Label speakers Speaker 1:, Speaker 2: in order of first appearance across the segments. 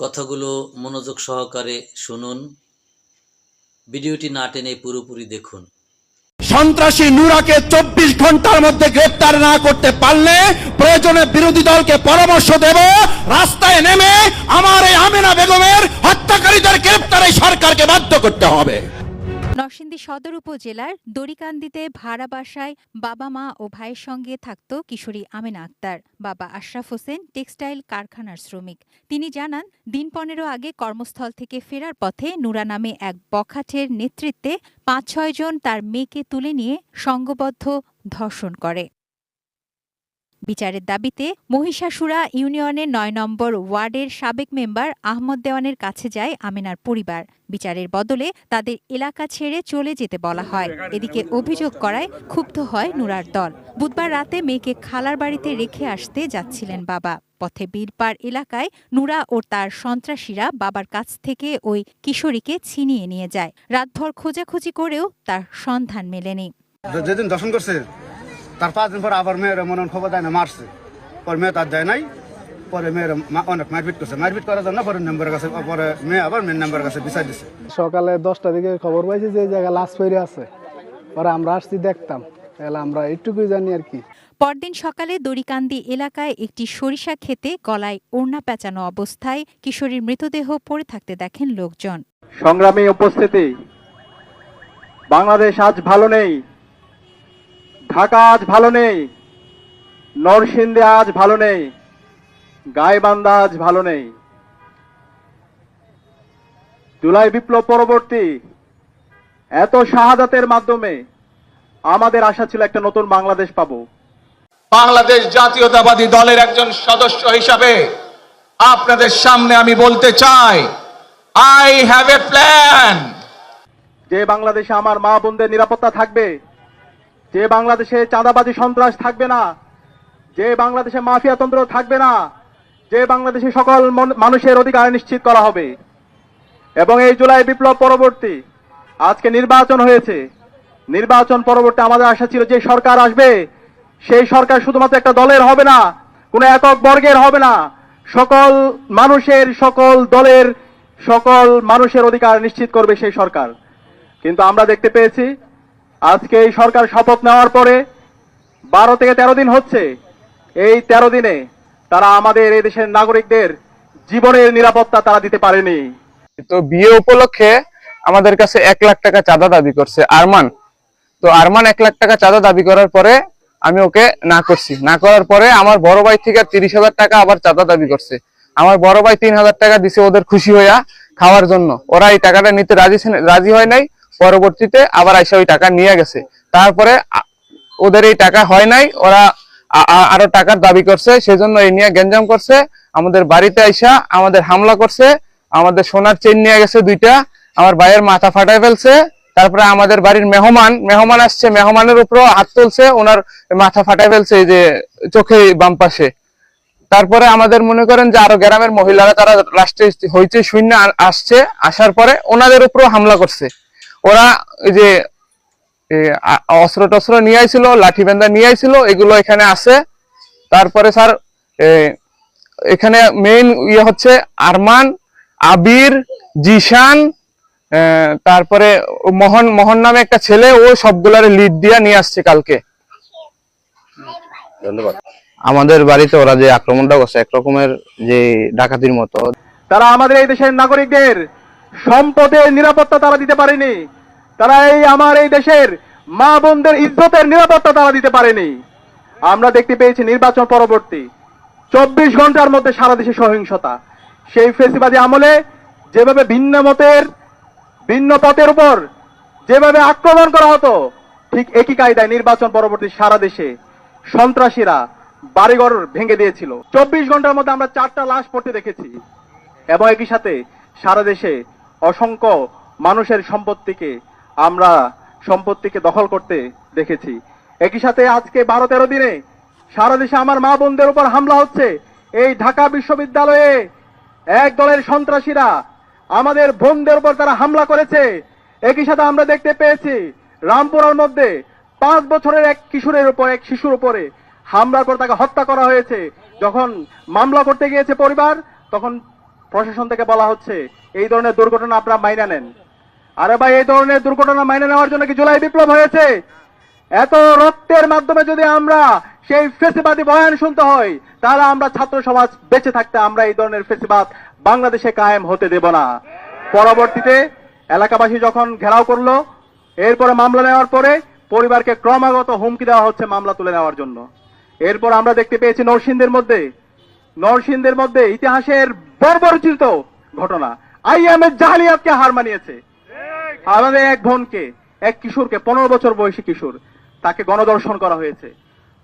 Speaker 1: কথাগুলো মনোযোগ সহকারে শুনুন, ভিডিওটি না টেনে পুরোপুরি দেখুন।
Speaker 2: সন্ত্রাসী নুরাকে 24 ঘন্টার মধ্যে গ্রেফতার না করতে পারলে প্রয়োজনে বিরোধী দলকে পরামর্শ দেব, রাস্তায় নেমে আমার এই আমেনা বেগমের হত্যাকারীদের গ্রেফতারে সরকারকে বাধ্য করতে হবে।
Speaker 3: নরসিংদী সদর উপজেলার দড়িকান্দিতে ভাড়া বাসায় বাবা মা ও ভাইয়ের সঙ্গে থাকত কিশোরী আমেনা আক্তার। বাবা আশরাফ হোসেন টেক্সটাইল কারখানার শ্রমিক। তিনি জানান, দিন 15 আগে কর্মস্থল থেকে ফেরার পথে নুরা নামে এক বখাটের নেতৃত্বে 5-6 জন তার মেয়েকে তুলে নিয়ে সংঘবদ্ধ ধর্ষণ করে। বিচারের দাবিতে মহিষাসুরা ইউনিয়নের 9 নম্বর ওয়ার্ডের সাবেক মেম্বার আহমদ দেওয়ানের কাছে যায় আমেনার পরিবার। বিচারের বদলে তাদের এলাকা ছেড়ে চলে যেতে বলা হয়। এদিকে অভিযোগ করায় ক্ষুব্ধ হয় নুরার দল। বুধবার রাতে মেয়েকে খালার বাড়িতে রেখে আসতে যাচ্ছিলেন বাবা। পথে বীরপাড় এলাকায় নুরা ও তার সন্ত্রাসীরা বাবার কাছ থেকে ওই কিশোরীকে ছিনিয়ে নিয়ে যায়। রাতভর খোঁজাখুঁজি করেও তার সন্ধান মেলেনি।
Speaker 4: যেদিন দর্শন করছে তার 5 দিন পর আবার মেয়ের মনে খবর দেয় না, মারছে। পরে মেয়ে তার দেয় নাই, পরে মেয়ের অনেক মারপিট করছে। মারপিট করার জন্য পরে মেম্বারের কাছে, পরে মেয়ে আবার মেন মেম্বারের কাছে বিচার দিচ্ছে।
Speaker 5: সকালে 10টার দিকে খবর পাইছি যে জায়গায় লাশ পড়ে আছে। পরে আমরা আসছি দেখতাম, তাহলে আমরা এইটুকুই জানি আর কি।
Speaker 3: পরদিন সকালে দড়িকান্দি এলাকায় একটি সরিষা ক্ষেতে গলায় ওড়না পেঁচানো অবস্থায় কিশোরীর মৃতদেহ পড়ে থাকতে দেখেন লোকজন।
Speaker 6: সংগ্রামী উপস্থিতি, বাংলাদেশ আজ ভালো নেই, ঢাকা আজ ভালো নেই, নরসিংদী আজ ভালো নেই, গাইবান্ধা আজ ভালো নেই। জুলাই বিপ্লব পরবর্তী এত শাহাদাতের মাধ্যমে আমাদের আশা ছিল একটা নতুন বাংলাদেশ পাবো।
Speaker 7: বাংলাদেশ জাতীয়তাবাদী দলের একজন সদস্য হিসাবে আপনাদের সামনে আমি বলতে চাই, আই হ্যাভ এ প্ল্যান।
Speaker 6: যে বাংলাদেশে আমার মা বোনদের নিরাপত্তা থাকবে, যে বাংলাদেশে চাঁদাবাজি সন্ত্রাস থাকবে না, যে বাংলাদেশে মাফিয়াতন্ত্র থাকবে না, যে বাংলাদেশে সকল মানুষের অধিকার নিশ্চিত করা হবে। এবং এই জুলাই বিপ্লব পরবর্তী আজকে নির্বাচন হয়েছে, নির্বাচন পরবর্তী আমাদের আশা ছিল যে সরকার আসবে, সেই সরকার শুধুমাত্র একটা দলের হবে না, কোনো একক বর্গের হবে না, সকল মানুষের, সকল দলের, সকল মানুষের অধিকার নিশ্চিত করবে সেই সরকার। কিন্তু আমরা দেখতে পেয়েছি আজকে এই সরকার শপথ নেওয়ার পরে 12 থেকে 13 দিন হচ্ছে, এই 13 দিনে তারা আমাদের এই দেশের নাগরিকদের জীবনের নিরাপত্তা তারা দিতে পারেনি।
Speaker 8: তো বিয়ে উপলক্ষে আমাদের কাছে 1 লাখ টাকা চাঁদা দাবি করছে আরমান। তো আরমান 1 লাখ টাকা চাঁদা দাবি করার পরে আমি ওকে না করছি। না করার পরে আমার বড় ভাই থেকে 30,000 টাকা আবার চাঁদা দাবি করছে। আমার বড় ভাই 3,000 টাকা দিছে ওদের খুশি হইয়া খাওয়ার জন্য। ওরা এই টাকাটা নিতে রাজি হয় নাই। পরবর্তীতে আবার আইসা ওই টাকা নিয়ে গেছে। তারপরে ওদের এই টাকা হয় নাই, ওরা আরো টাকার দাবি করছে, সেজন্য এই নিয়ে গ্যাঞ্জাম করছে। আমাদের বাড়িতে আইসা আমাদের হামলা করছে, আমাদের সোনার চেন নিয়ে গেছে 2টা, আমার ভাইয়ের মাথা ফাটাই ফেলছে। তারপরে আমাদের বাড়ির মেহমান আসছে, মেহমানের উপরও হাত তুলছে, ওনার মাথা ফাটাই ফেলছে এই যে চোখে বাম পাশে। তারপরে আমাদের মনে করেন যে আরো গ্রামের মহিলারা তারা লাস্টে হইচে শূন্য আসছে, আসার পরে ওনাদের উপরও হামলা করছে। ওরা এই যে অস্ত্র টস্ত্র নিয়ে আইছিল, লাঠি বেন্দা নিয়ে আইছিল, এগুলো এখানে আছে। তারপরে স্যার এখানে মেইন ইয়ে হচ্ছে আরমান, আবির, জিশান, তারপরে মোহন নামে একটা ছেলে, ও সবগুলার লিড দিয়া নিয়ে আসছে কালকে।
Speaker 9: ধন্যবাদ। আমাদের বাড়িতে ওরা যে আক্রমণটা করছে একরকমের যে ডাকাতির মতো।
Speaker 6: তারা আমাদের এই দেশের নাগরিকদের সম্পদের নিরাপত্তা তারা দিতে পারেনি। তারা আমার এই দেশের মা বোনদের ইজ্জতের নিরাপত্তা তারা দিতে পারেনি। আমরা দেখতে পেয়েছি নির্বাচন পরবর্তী 24 ঘন্টার মধ্যে সারা দেশে সহিংসতা। সেই ফেসিবাদী আমলে যেভাবে ভিন্ন পথের উপর যেভাবে আক্রমণ করা হতো, ঠিক একই কায়দায় নির্বাচন পরবর্তী সারা দেশে সন্ত্রাসীরা বাড়িঘর ভেঙে দিয়েছিল। 24 ঘন্টার মধ্যে আমরা 4টা লাশ পড়তে দেখেছি। এবং একই সাথে সারা দেশে অসংখ্য মানুষের সম্পত্তিকে দখল করতে দেখেছি। একই সাথে আজকে 12-13 দিনে সারা দেশে আমার মা বোনদের উপর হামলা হচ্ছে। এই ঢাকা বিশ্ববিদ্যালয়ে এক দলের সন্ত্রাসীরা আমাদের বোনদের উপর তারা হামলা করেছে। একই সাথে আমরা দেখতে পেয়েছি রামপুরার মধ্যে 5 বছরের এক শিশুর উপরে হামলার পর তাকে হত্যা করা হয়েছে। যখন মামলা করতে গিয়েছে পরিবার, তখন প্রশাসন থেকে বলা হচ্ছে এই ধরনের দুর্ঘটনা আপনারা মাইনা নেন। আরে ভাই, এই ধরনের দুর্ঘটনা মাইনে নেওয়ার জন্য কি জুলাই বিপ্লব হয়েছে? এত রক্তের মাধ্যমে যদি আমরা সেই ফেসিবাদী বয়ান শুনতে হয়, তাহলে আমরা ছাত্র সমাজ বেঁচে থাকতে আমরা এই ধরনের ফেসিবাদ বাংলাদেশে কায়েম হতে দেব না। পরবর্তীতে এলাকাবাসী যখন ঘেরাও করলো, এরপরে মামলা নেওয়ার পরে পরিবারকে ক্রমাগত হুমকি দেওয়া হচ্ছে মামলা তুলে নেওয়ার জন্য। এরপর আমরা দেখতে পেয়েছি নরসিংদীর মধ্যে ইতিহাসের বর্বরচিত ঘটনা, আইএমএ জাহিলিয়াতকে হার মানিয়েছে। আমাদের এক বোনকে, এক কিশোরকে, 15 বছর বয়সী কিশোর, তাকে গণধর্ষণ করা হয়েছে।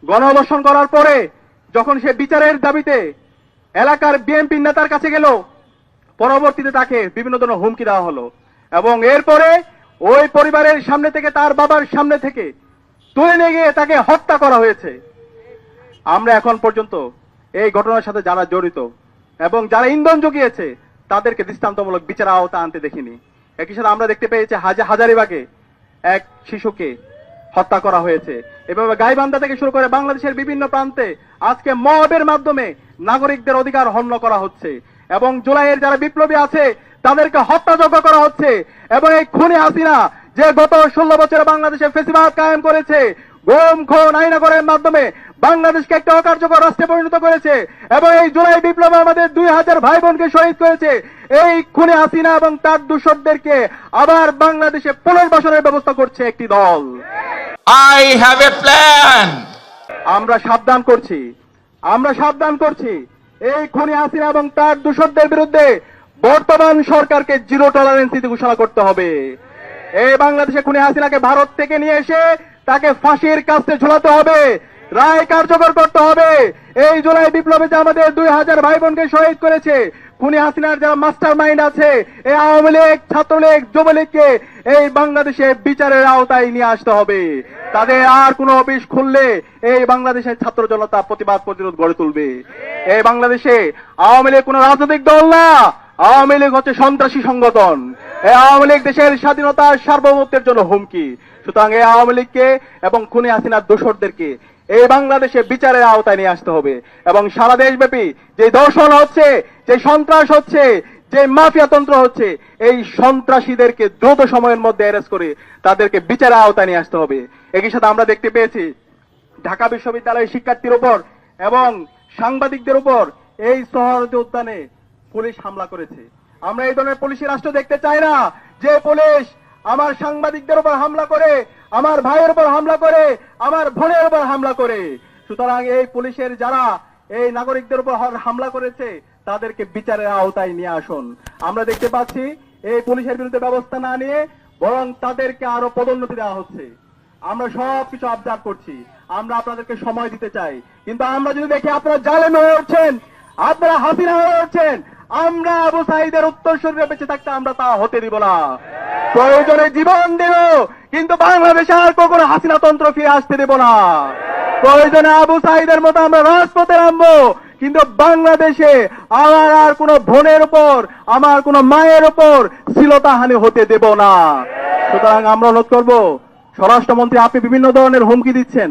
Speaker 6: গণধর্ষণ করার পরে যখন সে বিচারের দাবিতে এলাকার বিএনপি নেতার কাছে গেল, পরবর্তীতে তাকে বিভিন্ন ধরনের হুমকি দেওয়া হলো এবং এরপরে ওই পরিবারের সামনে থেকে, তার বাবার সামনে থেকে তুলে নিয়ে গিয়ে তাকে হত্যা করা হয়েছে। আমরা এখন পর্যন্ত এই ঘটনার সাথে যারা জড়িত এবং যারা ইন্ধন জুগিয়েছে তাদেরকে দৃষ্টান্তমূলক বিচার আওতা আনতে দেখিনি। একই সাথে আমরা দেখতে পেয়েছি হাজারিবাগে এক শিশুকে হত্যা করা হয়েছে। এভাবে গাইবান্ধা থেকে শুরু করে বাংলাদেশের বিভিন্ন প্রান্তে আজকে মবের মাধ্যমে নাগরিকদের অধিকার হনন করা হচ্ছে এবং জুলাইয়ের যারা বিপ্লবী আছে তাদেরকে হত্যাযজ্ঞ করা হচ্ছে। এবং এই খুনি হাসিনা যে গত 16 বছরে বাংলাদেশে ফেসিবাদ কায়েম করেছে, গুম খুন আইনাগরের মাধ্যমে বাংলাদেশকে একটা অকার্যকর রাষ্ট্রে পরিণত করেছে এবং এই জুলাই বিপ্লবে আমাদের 2000 ভাই বোনকে শহীদ করেছে। এই খুনি হাসিনা এবং তার দূষরদেরকে আবার বাংলাদেশে পুনর্বাসনের ব্যবস্থা করছে একটি দল।
Speaker 7: I have a plan.
Speaker 6: আমরা সাবধান করছি এই খুনি হাসিনা এবং তার দূষরদের বিরুদ্ধে বর্তমান সরকারকে জিরো টলারেন্স নীতি ঘোষণা করতে হবে। এই বাংলাদেশে খুনি হাসিনাকে ভারত থেকে নিয়ে এসে তাকে ফাঁসির কাস্টে ঝুলাতে হবে, রায় কার্যকর করতে হবে। এই জুলাই বিপ্লবে যে আমাদের 2000 ভাই বোনকে শহীদ করেছে, খুনি হাসিনার যারা মাস্টার মাইন্ড আছে, এই আওয়ামী লীগ, ছাত্রলীগ, যুবলীগকে এই বাংলাদেশে বিচারের আওতায় নিয়ে আসতে হবে। তাদের আর কোনো অফিস খুললে এই বাংলাদেশের ছাত্র জনতা প্রতিবাদ প্রতিরোধ গড়ে তুলবে। এই বাংলাদেশে আওয়ামী লীগ কোনো রাজনৈতিক দল না, আওয়ামী লীগ হচ্ছে সন্ত্রাসী সংগঠন। এই আওয়ামী লীগ দেশের স্বাধীনতা সার্বভৌমত্বের জন্য হুমকি। সুতরাং এই আওয়ামী লীগকে এবং খুনি হাসিনার দোসরদেরকে এই বাংলাদেশে বিচারের আওতায় নিয়ে আসতে হবে এবং সারা দেশব্যাপী যে ধর্ষণ হচ্ছে, যে সন্ত্রাস হচ্ছে, যে মাফিয়া তন্ত্র হচ্ছে, এই সন্ত্রাসীদেরকে দ্রুত সময়ের মধ্যে অ্যারেস্ট করে তাদেরকে বিচারের আওতায় নিয়ে আসতে হবে। একই সাথে আমরা দেখতে পেয়েছি ঢাকা বিশ্ববিদ্যালয়ের শিক্ষার্থীর উপর এবং সাংবাদিকদের উপর এই সোহরাওয়ার্দী উদ্যানে পুলিশ হামলা করেছে। আমরা এই ধরনের পুলিশি রাষ্ট্র দেখতে চাই না, যে পুলিশ আমার সাংবাদিকদের উপর হামলা করে, আমার ভাইয়ের উপর হামলা করে, আমার বোনের উপর হামলা করে। সুতরাং এই পুলিশের যারা এই নাগরিকদের উপর হামলা করেছে তাদেরকে বিচারের আওতায় নিয়ে আসুন। আমরা দেখতে পাচ্ছি এই পুলিশের বিরুদ্ধে ব্যবস্থা না নিয়ে বরং তাদেরকে আরো পদোন্নতি দেওয়া হচ্ছে। আমরা সবকিছু অবজার্ভ করছি, আমরা আপনাদেরকে সময় দিতে চাই, কিন্তু আমরা যদি দেখি আপনারা জালেম হয়ে উঠছেন, আপনারা হাসিনা হয়ে উঠছেন, আমরা আবু সাঈদের উত্তরসূরিরা বেঁচে থাকতে আমরা তা হতে দিব না। প্রয়োজনে জীবন দেব, কিন্তু বাংলাদেশে আর কখনো হাসিনা তন্ত্র ফিরে আসতে দেব না। প্রয়োজনে আবু সাঈদের মতো আমরা রাজপথে নামবো, কিন্তু বাংলাদেশে আমার আর কোন বোনের উপর, আমার কোন মায়ের উপর শ্লীলতাহানি হতে দেব না। সুতরাং আমরা অনুরোধ করবো, স্বরাষ্ট্রমন্ত্রী আপনি বিভিন্ন ধরনের হুমকি দিচ্ছেন,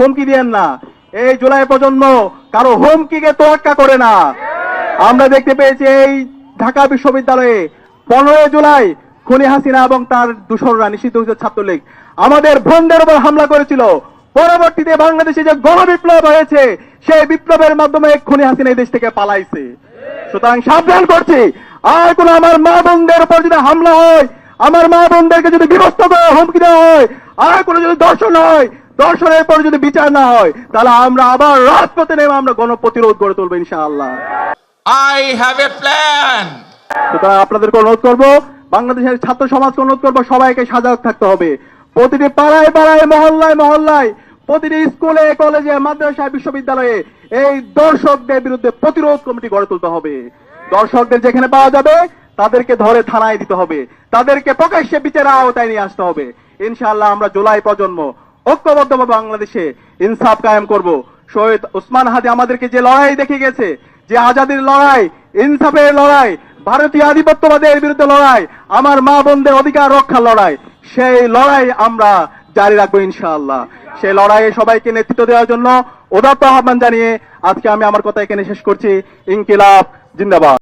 Speaker 6: হুমকি দিয়েন না। এই জুলাই প্রজন্ম কারো হুমকিকে তোয়াক্কা করে না। আমরা দেখতে পেয়েছি এই ঢাকা বিশ্ববিদ্যালয়ে 15 জুলাই খুনি হাসিনা এবং তার দূষররা, নিষিদ্ধ হয়েছে ছাত্রলীগ, আমাদের বোনদের উপর হামলা করেছিল। পরবর্তীতে বাংলাদেশে যে গণবিপ্লব হয়েছে, সেই বিপ্লবের মাধ্যমে খুনি হাসিনা এই দেশ থেকে পালাইছে। সুতরাং সাবধান করছি, আর কোন আমার মা বোনদের উপর যদি হামলা হয়, আমার মা বোনদেরকে যদি বিভক্ত করে হুমকি দেওয়া হয়, আর কোনো যদি দর্শন হয়, দর্শনের পর যদি বিচার না হয়, তাহলে আমরা আবার রাজপথে নেমে আমরা গণপ্রতিরোধ গড়ে তুলবো ইনশাআল্লাহ।
Speaker 7: I have a plan.
Speaker 6: সুতরাং আপনাদেরকে অনুরোধ করবো, বাংলাদেশের ছাত্র সমাজকে অনুরোধ করবো, সবাইকে সজাগ থাকতে হবে। প্রতিটি পাড়ায় পাড়ায়, মহল্লায় মহল্লায়, প্রতিটি স্কুলে, কলেজে, মাদ্রাসায়, বিশ্ববিদ্যালয়ে এই দর্শকদের বিরুদ্ধে প্রতিরোধ কমিটি গড়ে তুলতে হবে। দর্শকদের যেখানে পাওয়া যাবে তাদেরকে ধরে থানায় দিতে হবে, তাদেরকে প্রকাশ্যে বিচারের আওতায় নিয়ে আসতে হবে। ইনশাআল্লাহ আমরা জুলাই প্রজন্ম ঐক্যবদ্ধভাবে বাংলাদেশে ইনসাফ কায়েম করব। শহীদ ওসমান হাদি আমাদেরকে যে লড়াই দেখে গেছে, যে আজাদির লড়াই, ইনসাফের লড়াই, ভারতীয় আধিপত্যবাদের বিরুদ্ধে লড়াই, আমার মা বোনদের অধিকার রক্ষার লড়াই, সেই লড়াই আমরা জারি রাখবো ইনশাআল্লাহ। সেই লড়াইয়ে সবাইকে নেতৃত্ব দেওয়ার জন্য উদাত্ত আহ্বান জানিয়ে আজকে আমি আমার কথা এখানে শেষ করছি। ইনকিলাব জিন্দাবাদ।